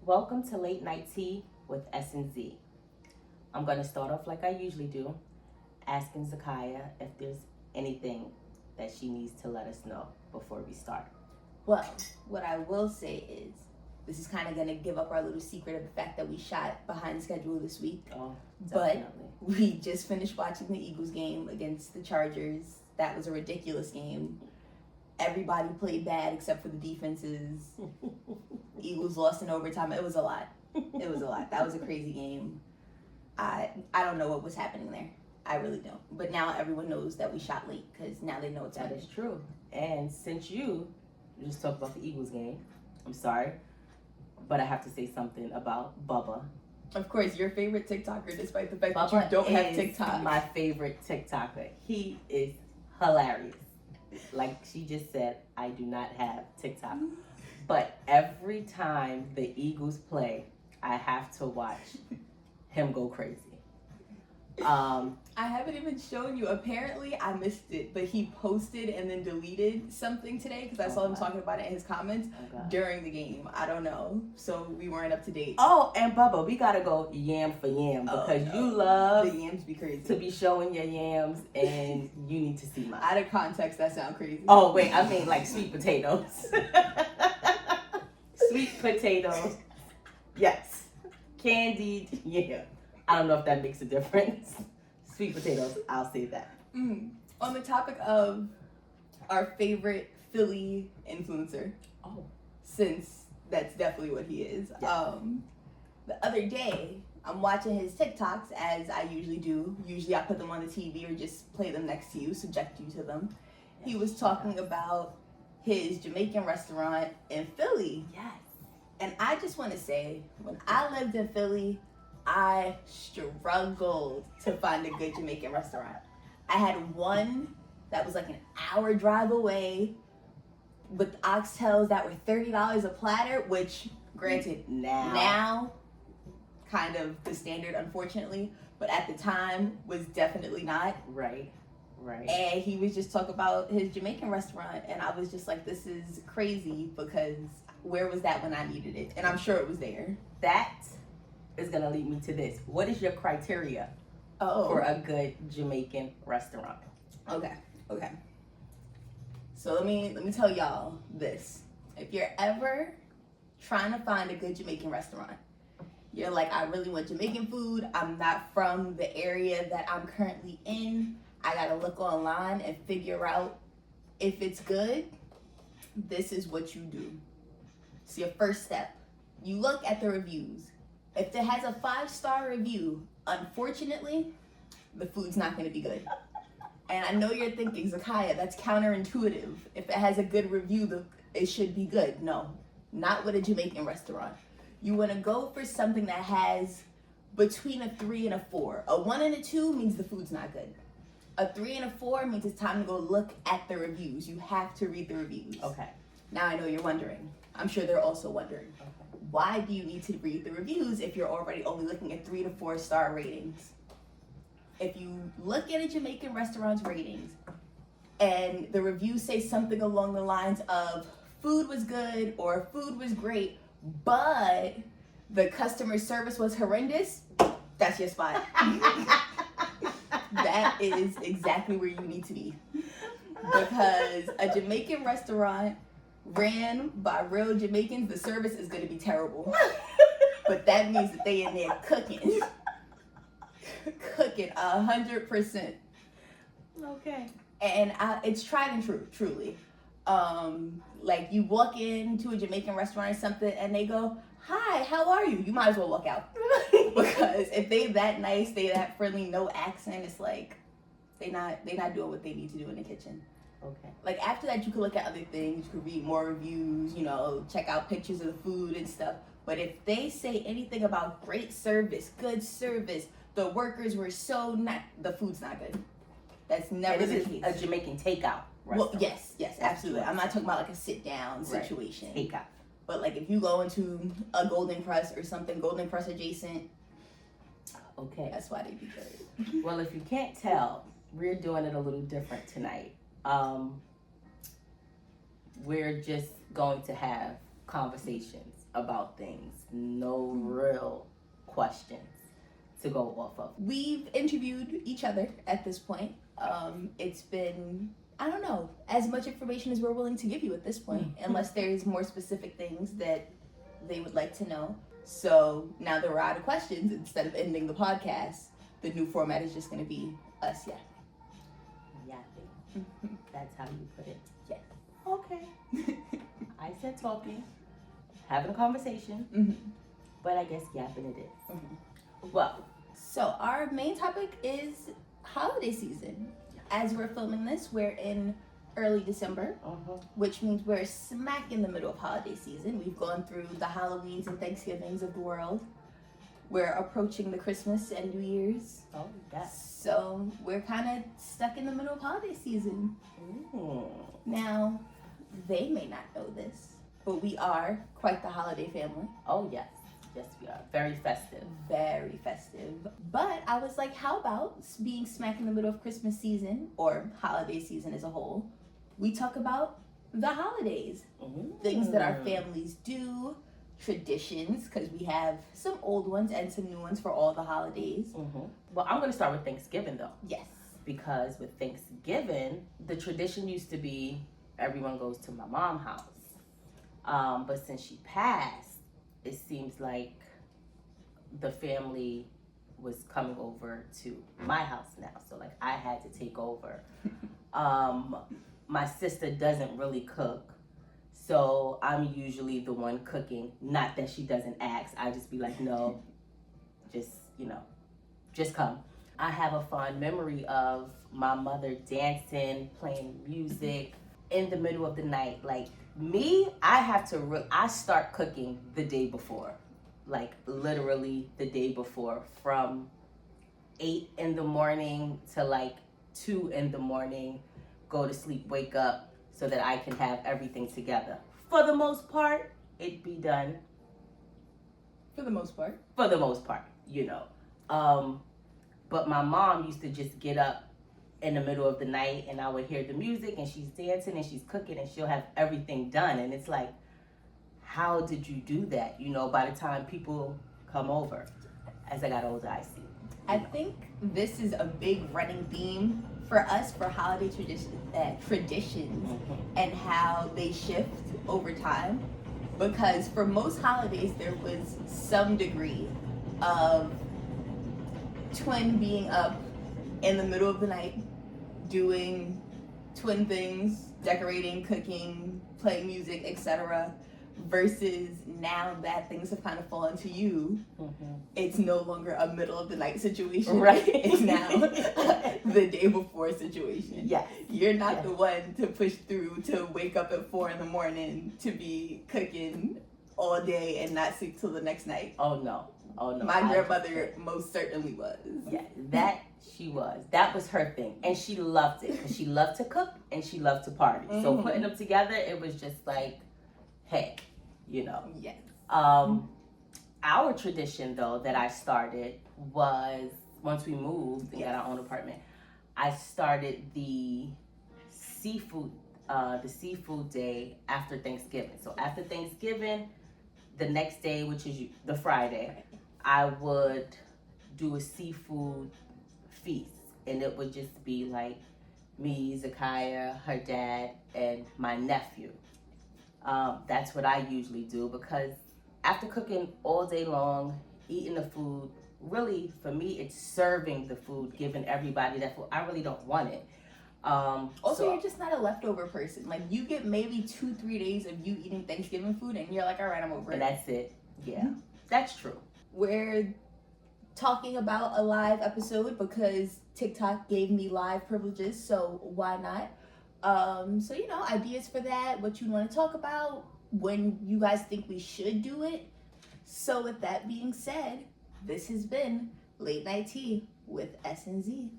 Welcome to Late Night Tea with S and Z. I'm going to start off like I usually do, asking Zakaya if there's anything that she needs to let us know before we start. Well, what I will say is, this is kind of going to give up our little secret of the fact that we shot behind schedule this week. Oh, But definitely. we just finished watching the Eagles game against the Chargers. That was a ridiculous game. Everybody played bad except for the defenses. Eagles lost in overtime. It was a lot. It was a lot. That was a crazy game. I don't know what was happening there. I really don't. But now everyone knows that we shot late because now they know it's That better. is true. And since you just talked about the Eagles game, I'm sorry, but I have to say something about Bubba. Of course, your favorite TikToker, despite the fact that Bubba you don't have is TikTok. my favorite TikToker. He is hilarious. Like she just said, I do not have TikTok. But every time the Eagles play, I have to watch him go crazy. I haven't even shown you. Apparently, I missed it, but he posted and then deleted something today because I saw him talking about it in his comments during the game. I don't know. So we weren't up to date. Oh, and Bubba, we gotta go yam for yam because you love the yams be crazy. to be showing your yams and you need to see mine. Out of context, that sounds crazy. Oh, wait, I mean like sweet potatoes. Sweet potatoes. Yes. Candied, yeah. I don't know if that makes a difference. Sweet potatoes, I'll say that. On the topic of our favorite Philly influencer, Oh. since that's definitely what he is. Yeah. The other day, I'm watching his TikToks as I usually do. Usually I put them on the TV or just play them next to you, subject you to them. He was talking about his Jamaican restaurant in Philly. Yes. And I just want to say, when I lived in Philly, I struggled to find a good Jamaican restaurant. I had one that was like an hour drive away with oxtails that were $30 a platter, which granted now kind of the standard, unfortunately, but at the time was definitely not. Right. And he was just talking about his Jamaican restaurant, and I was just like, this is crazy because where was that when I needed it? And I'm sure it was there. That is gonna lead me to this. What is your criteria for a good Jamaican restaurant? Okay. So let me tell y'all this. If you're ever trying to find a good Jamaican restaurant, you're like, I really want Jamaican food. I'm not from the area that I'm currently in. I gotta look online and figure out if it's good. This is what you do. It's your first step. You look at the reviews. If it has a 5-star review, unfortunately, the food's not gonna be good. And I know you're thinking, Zakaya, that's counterintuitive. If it has a good review, it should be good. No, not with a Jamaican restaurant. You wanna go for something that has between a 3 and a 4. A 1 and a 2 means the food's not good. A 3 and a 4 means it's time to go look at the reviews. You have to read the reviews. Okay. Now I know you're wondering. I'm sure they're also wondering. Why do you need to read the reviews if you're already only looking at 3 to 4 star ratings? If you look at a Jamaican restaurant's ratings and the reviews say something along the lines of food was good or food was great, but the customer service was horrendous, that's your spot. That is exactly where you need to be. Because a Jamaican restaurant ran by real Jamaicans, the service is going to be terrible. But that means that they in there cooking. Cooking 100%. Okay. And it's tried and true, truly. Like you walk into a Jamaican restaurant or something and they go, hi, how are you? You might as well walk out. Because if they that nice, they that friendly, no accent, it's like they not doing what they need to do in the kitchen. Okay. Like after that, you could look at other things. You could read more reviews. Check out pictures of the food and stuff. But if they say anything about great service, good service, the workers were so not, the food's not good. That's never And the this case. is a Jamaican takeout Well, restaurant. yes, absolutely. I'm not talking about like a sit down situation. Right. Takeout. But like if you go into a Golden Press or something, Golden Press adjacent, Okay. that's why they be good. Well, if you can't tell, we're doing it a little different tonight. We're just going to have conversations about things. No real questions to go off of. We've interviewed each other at this point. It's been, I don't know, as much information as we're willing to give you at this point, unless there's more specific things that they would like to know. So now that we're out of questions, instead of ending the podcast, the new format is just going to be us yapping. Yapping. That's how you put it. Yes. Okay. I said talking, having a conversation, but I guess yapping it is. Well, so our main topic is holiday season. As we're filming this, we're in early December, which means we're smack in the middle of holiday season. We've gone through the Halloweens and Thanksgivings of the world. We're approaching the Christmas and New Year's. Oh, yes. So we're kind of stuck in the middle of holiday season. Now, they may not know this, but we are quite the holiday family. Oh, yes. Yes, we are. Very festive. Very festive. But I was like, how about being smack in the middle of Christmas season, or holiday season as a whole, we talk about the holidays. Things that our families do, traditions, because we have some old ones and some new ones for all the holidays. Well, I'm going to start with Thanksgiving, though. Yes. Because with Thanksgiving, the tradition used to be everyone goes to my mom's house. But since she passed, it seems like the family was coming over to my house now. So, like, I had to take over. My sister doesn't really cook. So I'm usually the one cooking. Not that she doesn't ask. I just be like, no, just come. I have a fond memory of my mother dancing, playing music in the middle of the night. Like me, I start cooking the day before. Like literally the day before, from 8 in the morning to like 2 in the morning, go to sleep, wake up, so that I can have everything together. For the most part, it'd be done. For the most part. For the most part, But my mom used to just get up in the middle of the night and I would hear the music and she's dancing and she's cooking and she'll have everything done. And it's like, how did you do that? By the time people come over. As I got older, I see. I think this is a big running theme for us for holiday traditions and how they shift over time. Because for most holidays, there was some degree of twin being up in the middle of the night, doing twin things, decorating, cooking, playing music, etc. Versus now that things have kind of fallen to you, it's no longer a middle of the night situation. Right. It's now the day before situation. Yes. You're not the one to push through to wake up at 4 in the morning to be cooking all day and not sleep till the next night. Oh no. My grandmother most certainly was. Yeah, that she was. That was her thing. And she loved it because she loved to cook and she loved to party. So putting them together, it was just like, hey, Yes. Our tradition, though, that I started was once we moved and got our own apartment, I started the seafood day after Thanksgiving. So after Thanksgiving, the next day, which is the Friday, I would do a seafood feast. And it would just be like me, Zakaya, her dad, and my nephew. That's what I usually do because after cooking all day long, eating the food, really for me it's serving the food, giving everybody that food. I really don't want it. Also, you're just not a leftover person. Like you get maybe 2-3 days of you eating Thanksgiving food and you're like, all right, I'm over it. And that's it. Yeah, that's true. We're talking about a live episode because TikTok gave me live privileges, so why not? So ideas for that, what you want to talk about, when you guys think we should do it. So with that being said, this has been Late Night Tea with S&Z.